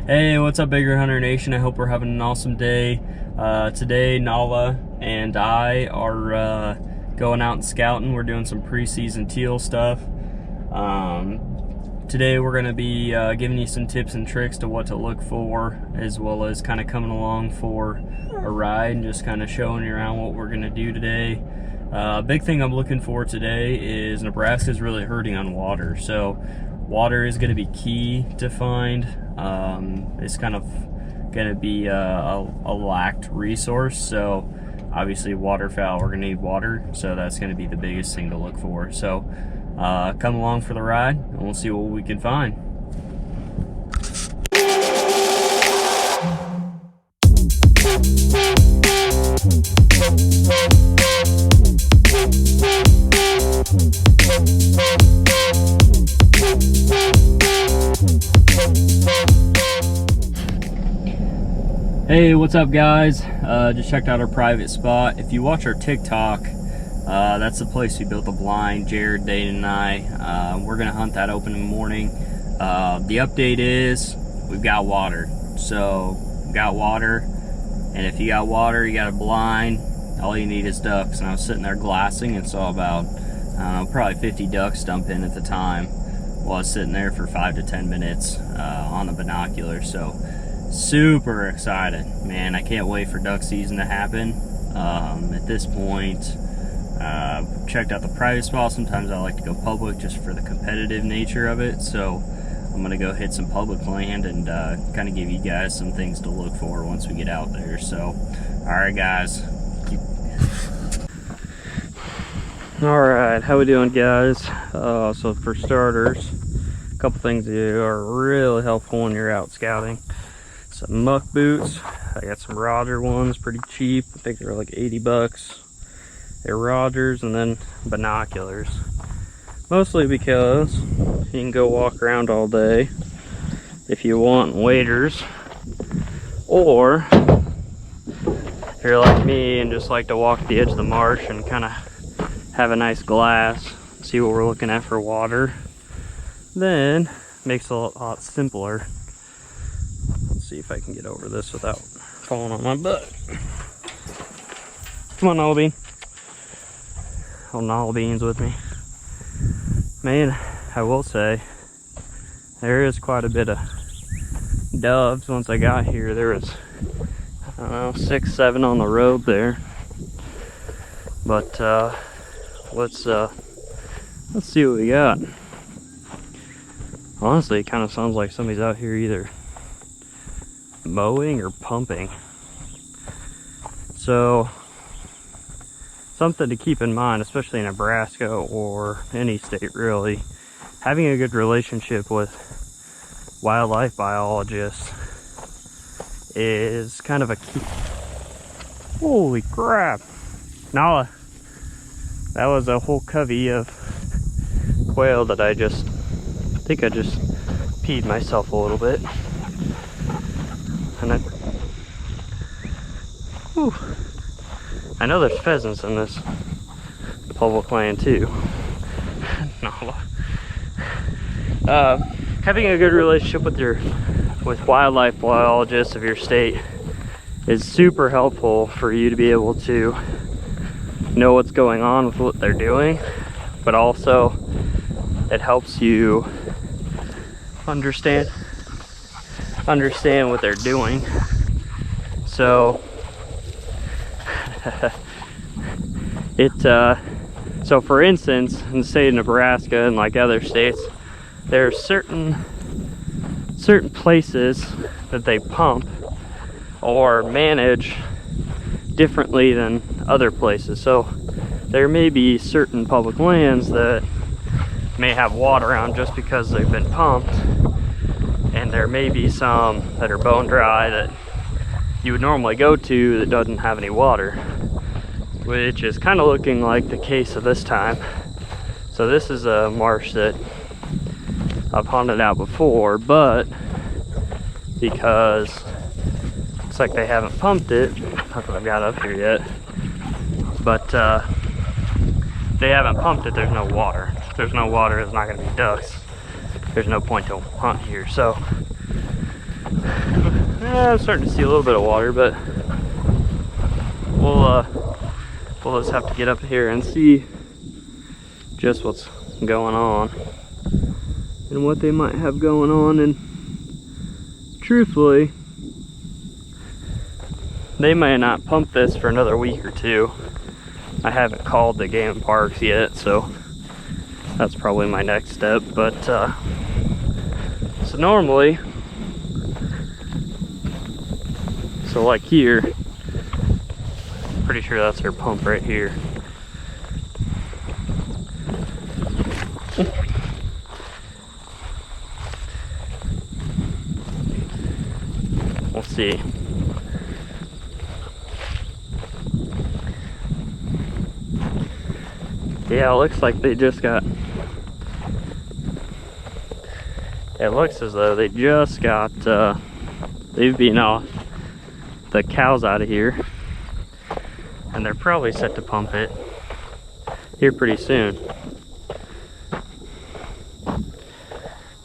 Hey, what's up, Bigger Hunter Nation? I hope we're having an awesome day. Today, Nala and I are going out and scouting. We're doing some preseason teal stuff. Today we're going to be giving you some tips and tricks to what to look for, as well as kind of coming along for a ride and just kind of showing you around what we're going to do today. Big thing I'm looking for today is Nebraska's really hurting on water. So water is going to be key to find. It's kind of going to be a lacked resource. So obviously waterfowl, we're going to need water. So that's going to be the biggest thing to look for. So come along for the ride and we'll see what we can find. Hey, what's up, guys? Just checked out our private spot. If you watch our TikTok, that's the place we built the blind, Jared, Dayton, and I. We're gonna hunt that open in the morning. The update is we've got water. So we've got water, and if you got water, you got a blind, all you need is ducks. And I was sitting there glassing and saw about, I don't know, probably 50 ducks dump in at the time while I was sitting there for 5 to 10 minutes on the binoculars. So super excited, man. I can't wait for duck season to happen. At this point, checked out the private spot. Sometimes I like to go public just for the competitive nature of it. So I'm gonna go hit some public land and kind of give you guys some things to look for once we get out there. So all right, guys. All right, how we doing, guys? So for starters, a couple things that are really helpful when you're out scouting. Some muck boots. I got some Roger ones, pretty cheap. I think they're like 80 bucks. They're Rogers, and then binoculars. Mostly because you can go walk around all day if you want waders. Or if you're like me and just like to walk the edge of the marsh and kind of have a nice glass, see what we're looking at for water, then makes it a lot simpler. See if I can get over this without falling on my butt. Come on, Nala Oh, Nala Bean's with me. Man, I will say there is quite a bit of doves. Once I got here, there was, I don't know, 6, 7 on the road there. But let's see what we got. Honestly, it kind of sounds like somebody's out here either mowing or pumping. So something to keep in mind, especially in Nebraska or any state really, having a good relationship with wildlife biologists is kind of a key. Holy crap, Nala, that was a whole covey of quail that I think I just peed myself a little bit. And I know there's pheasants in this public land too. Having a good relationship with wildlife biologists of your state is super helpful for you to be able to know what's going on with what they're doing, but also it helps you understand what they're doing. So so for instance, in the state of Nebraska and like other states, there are certain places that they pump or manage differently than other places. So there may be certain public lands that may have water on just because they've been pumped, and there may be some that are bone dry that you would normally go to that doesn't have any water, which is kind of looking like the case of this time. So this is a marsh that I've hunted out before, but because looks like they haven't pumped it, not that I've got up here yet, but they haven't pumped it, there's no water. If there's no water, there's not going to be ducks. There's no point to hunt here. So I'm starting to see a little bit of water, but we'll just have to get up here and see just what's going on and what they might have going on. And truthfully, they may not pump this for another week or two. I haven't called the game parks yet, so that's probably my next step. But so normally, so like here, pretty sure that's their pump right here. We'll see. Yeah, it looks like they just got, it looks as though they just got, they've been off the cows out of here, and they're probably set to pump it here pretty soon.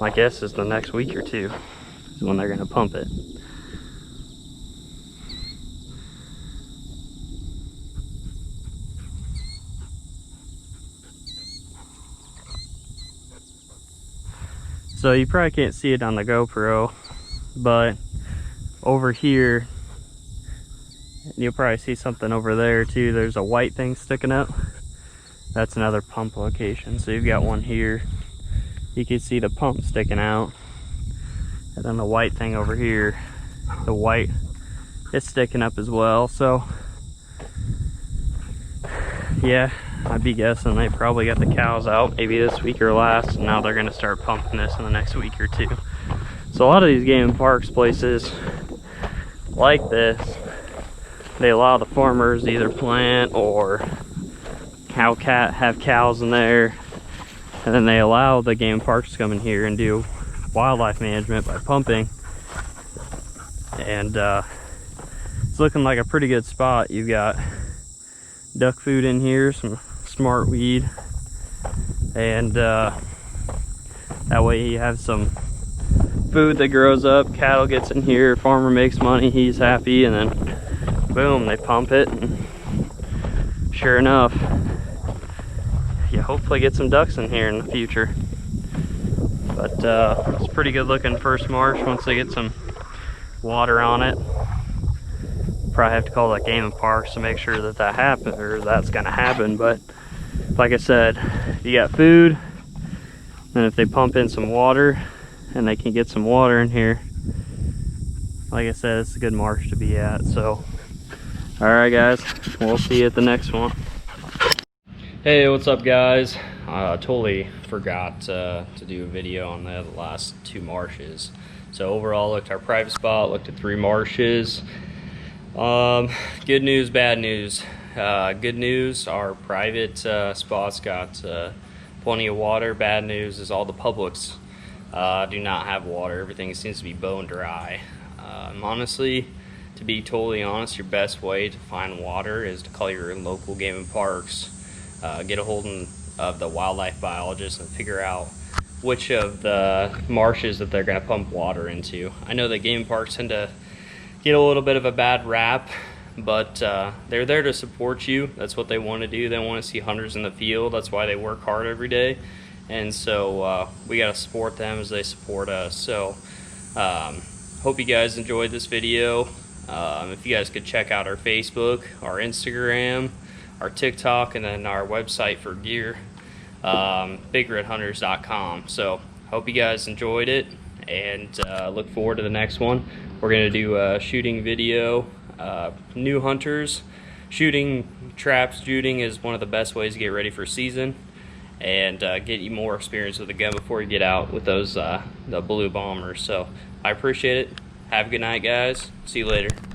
My guess is the next week or two is when they're gonna pump it. So you probably can't see it on the GoPro, but over here, you'll probably see something over there too. There's a white thing sticking up. That's another pump location. So you've got one here. You can see the pump sticking out. And then the white thing over here, the white is sticking up as well. So yeah, I'd be guessing they probably got the cows out maybe this week or last, and now they're gonna start pumping this in the next week or two. So a lot of these game and parks places like this, they allow the farmers to either plant or have cows in there, and then they allow the game parks to come in here and do wildlife management by pumping. And it's looking like a pretty good spot. You've got duck food in here, some smart weed, and that way you have some food that grows up, cattle gets in here, farmer makes money, he's happy, and then boom, they pump it, and sure enough, you hopefully get some ducks in here in the future. But it's a pretty good looking first marsh once they get some water on it. Probably have to call that game and parks to make sure that that happens, or that's gonna happen. But like I said, you got food, and if they pump in some water and they can get some water in here, like I said, it's a good marsh to be at. So all right guys, we'll see you at the next one. Hey, what's up guys? Totally forgot to do a video on the last two marshes. So overall, looked at our private spot, looked at 3 marshes. Good news, bad news. Good news, our private spots got plenty of water. Bad news is all the publics do not have water. Everything seems to be bone dry. Honestly, to be totally honest, your best way to find water is to call your local game and parks, get a hold of the wildlife biologist, and figure out which of the marshes that they're going to pump water into. I know that game parks tend to get a little bit of a bad rap, but they're there to support you. That's what they want to do. They want to see hunters in the field. That's why they work hard every day. And so we got to support them as they support us. So hope you guys enjoyed this video. If you guys could check out our Facebook, our Instagram, our TikTok, and then our website for gear, bigredhunters.com. So hope you guys enjoyed it, and look forward to the next one. We're going to do a shooting video. New hunters, shooting traps, shooting is one of the best ways to get ready for season and get you more experience with the gun before you get out with those the blue bombers. So I appreciate it. Have a good night guys. See you later.